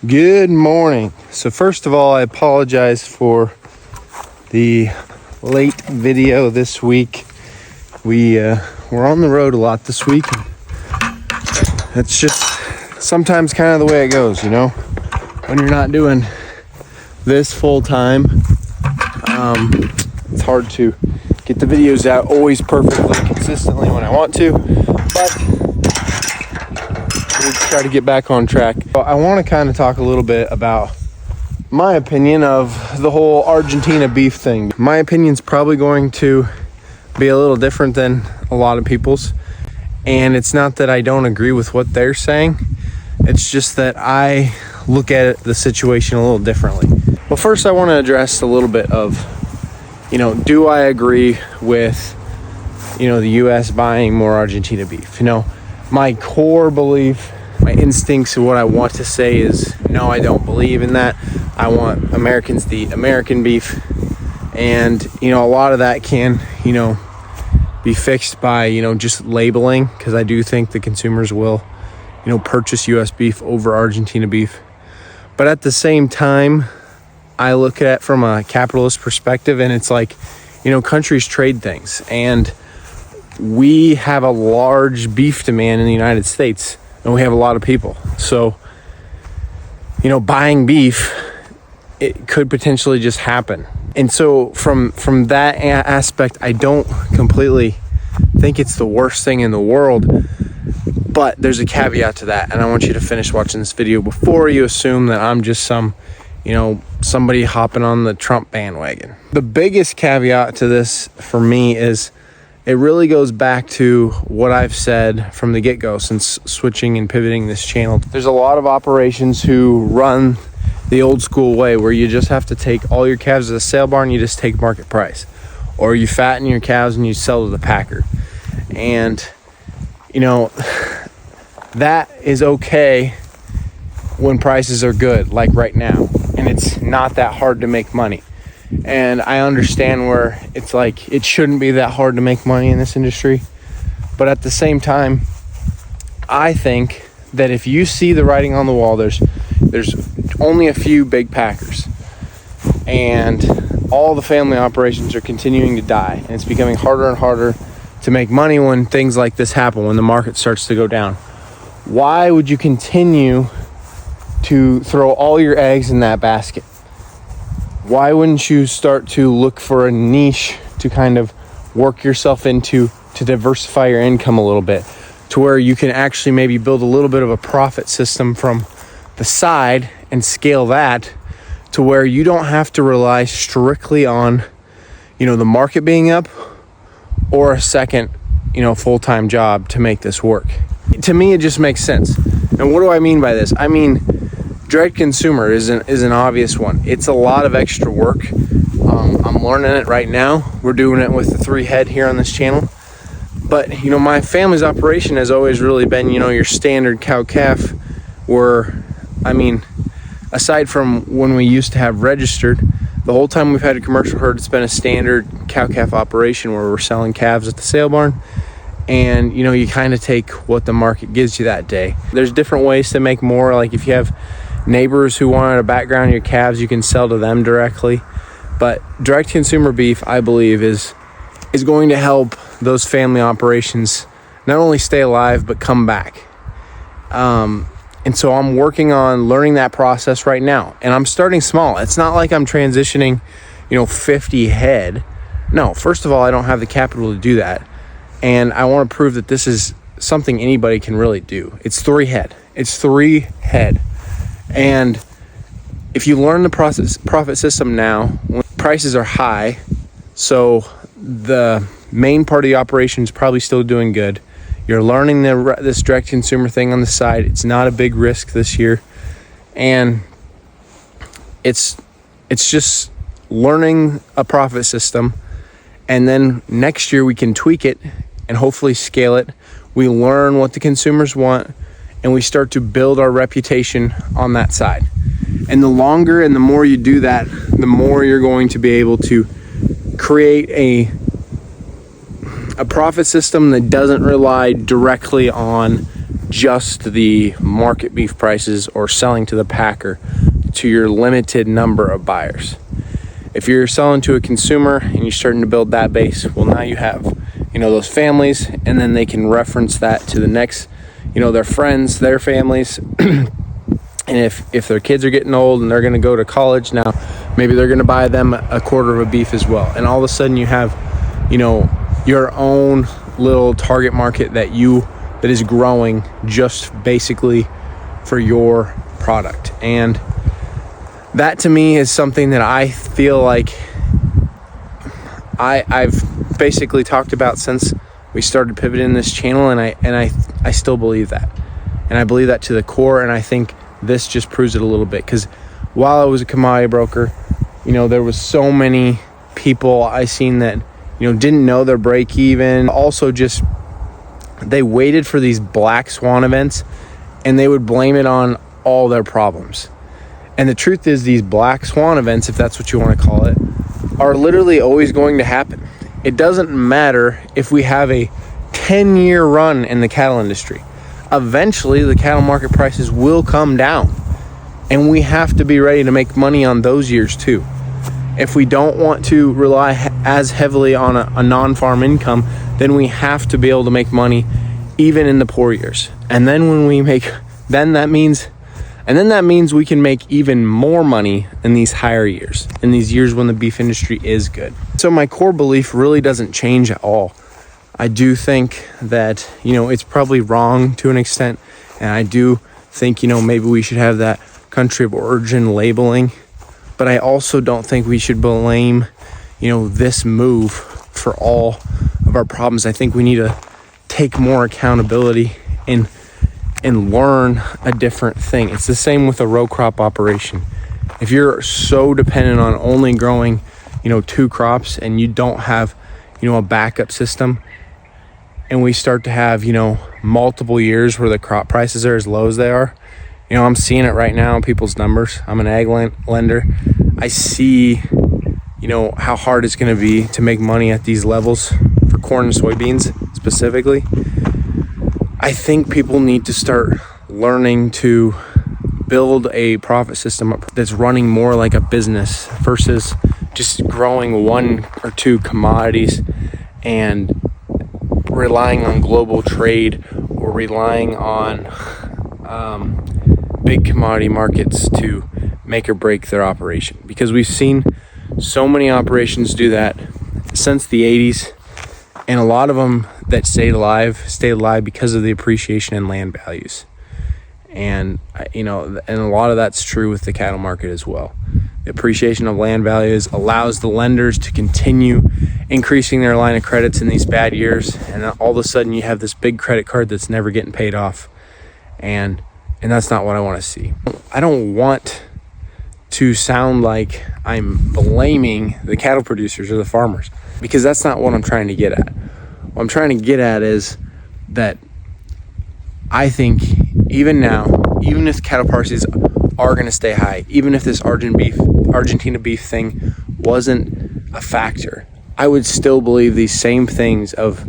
Good morning. So first of all, I apologize for the late video this week. We're on the road a lot this week. It's just sometimes kind of the way it goes, you know? When you're not doing this full time, it's hard to get the videos out always perfectly, consistently when I want to, but we'll try to get back on track. I want to kind of talk a little bit about my opinion of the whole Argentina beef thing. My opinion's probably going to be a little different than a lot of people's, and it's not that I don't agree with what they're saying. It's just that I look at the situation a little differently. Well, first I want to address a little bit of, do I agree with, the U.S. buying more Argentina beef? My core belief, my instincts of what I want to say is, no, I don't believe in that. I want Americans to eat American beef. And, a lot of that can, be fixed by, just labeling, because I do think the consumers will, purchase U.S. beef over Argentina beef. But at the same time, I look at it from a capitalist perspective, and it's like, countries trade things. And we have a large beef demand in the United States, and we have a lot of people. So, buying beef, it could potentially just happen. And so from that aspect, I don't completely think it's the worst thing in the world, but there's a caveat to that. And I want you to finish watching this video before you assume that I'm just somebody hopping on the Trump bandwagon. The biggest caveat to this for me is it really goes back to what I've said from the get-go since switching and pivoting this channel. There's a lot of operations who run the old school way where you just have to take all your calves to the sale barn, you just take market price. Or you fatten your calves and you sell to the packer. And, that is okay when prices are good, like right now. And it's not that hard to make money. And I understand where it's like it shouldn't be that hard to make money in this industry. But at the same time, I think that if you see the writing on the wall, there's only a few big packers. And all the family operations are continuing to die. And it's becoming harder and harder to make money when things like this happen, when the market starts to go down. Why would you continue to throw all your eggs in that basket? Why wouldn't you start to look for a niche to kind of work yourself into to diversify your income a little bit, to where you can actually maybe build a little bit of a profit system from the side and scale that to where you don't have to rely strictly on, the market being up or a second, full-time job to make this work. To me, it just makes sense. And what do I mean by this? I mean, direct consumer is an obvious one. It's a lot of extra work. I'm learning it right now. We're doing it with the 3 head here on this channel. But, my family's operation has always really been, your standard cow-calf where, aside from when we used to have registered, the whole time we've had a commercial herd, it's been a standard cow-calf operation where we're selling calves at the sale barn. And, you kind of take what the market gives you that day. There's different ways to make more. Like if you have neighbors who want to background your calves, you can sell to them directly. But direct consumer beef, I believe, is going to help those family operations not only stay alive, but come back. And so I'm working on learning that process right now. And I'm starting small. It's not like I'm transitioning, 50 head. No, first of all, I don't have the capital to do that. And I want to prove that this is something anybody can really do. It's 3 head. It's 3 head. And if you learn the profit system now, when prices are high, so the main part of the operation is probably still doing good. You're learning this direct consumer thing on the side. It's not a big risk this year. And it's just learning a profit system. And then next year we can tweak it and hopefully scale it. We learn what the consumers want, and we start to build our reputation on that side. And the longer and the more you do that, the more you're going to be able to create a profit system that doesn't rely directly on just the market beef prices or selling to the packer to your limited number of buyers. If you're selling to a consumer and you're starting to build that base, well, now you have, those families, and then they can reference that to the next, their friends, their families. And if their kids are getting old and they're going to go to college now, maybe they're going to buy them a quarter of a beef as well. And all of a sudden you have, your own little target market that is growing just basically for your product. And that to me is something that I feel like I've basically talked about since we started pivoting this channel, and I still believe that. And I believe that to the core, and I think this just proves it a little bit, because while I was a commodity broker, there was so many people I seen that, didn't know their break even. Also just, they waited for these black swan events and they would blame it on all their problems. And the truth is, these black swan events, if that's what you want to call it, are literally always going to happen. It doesn't matter if we have a 10-year run in the cattle industry. Eventually, the cattle market prices will come down, and we have to be ready to make money on those years too. If we don't want to rely as heavily on a non-farm income, then we have to be able to make money even in the poor years. And then when we make, then that means we can make even more money in these higher years, in these years when the beef industry is good. So my core belief really doesn't change at all. I do think that, it's probably wrong to an extent. And I do think, maybe we should have that country of origin labeling. But I also don't think we should blame, this move for all of our problems. I think we need to take more accountability and learn a different thing. It's the same with a row crop operation. If you're so dependent on only growing, 2 crops, and you don't have, a backup system, and we start to have, multiple years where the crop prices are as low as they are, I'm seeing it right now in people's numbers. I'm an ag lender. I see, how hard it's going to be to make money at these levels for corn and soybeans specifically. I think people need to start learning to build a profit system that's running more like a business versus just growing 1 or 2 commodities and relying on global trade or relying on big commodity markets to make or break their operation. Because we've seen so many operations do that since the 80s, and a lot of them that stayed alive because of the appreciation in land values. And and a lot of that's true with the cattle market as well. The appreciation of land values allows the lenders to continue increasing their line of credits in these bad years, and all of a sudden you have this big credit card that's never getting paid off, and that's not what I want to see. I don't want to sound like I'm blaming the cattle producers or the farmers, because that's not what I'm trying to get at. What I'm trying to get at is that I think even now, even if cattle prices are going to stay high, even if this Argentina beef thing wasn't a factor, I would still believe these same things of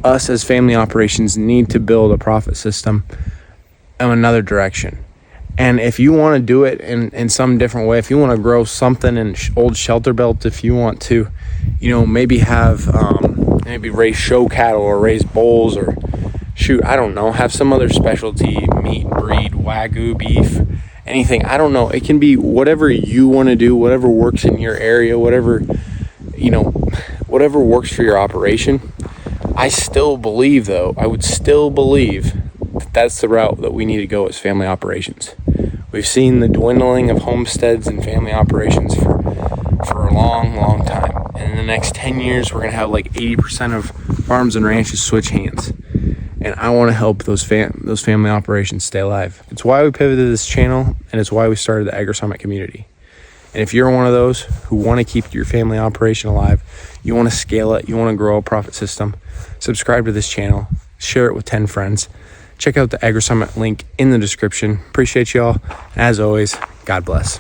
us as family operations need to build a profit system in another direction. And if you want to do it in some different way, if you want to grow something in old shelter belt, if you want to, maybe have, maybe raise show cattle or raise bulls, or I don't know, have some other specialty meat breed, Wagyu beef, anything. I don't know. It can be whatever you want to do, whatever works in your area, whatever works for your operation. I would still believe that's the route that we need to go as family operations. We've seen the dwindling of homesteads and family operations for a long, long time. And in the next 10 years, we're going to have like 80% of farms and ranches switch hands. And I want to help those family operations stay alive. It's why we pivoted this channel, and it's why we started the AgriSummit community. And if you're one of those who want to keep your family operation alive, you want to scale it, you want to grow a profit system, subscribe to this channel, share it with 10 friends. Check out the AgriSummit link in the description. Appreciate y'all. And as always, God bless.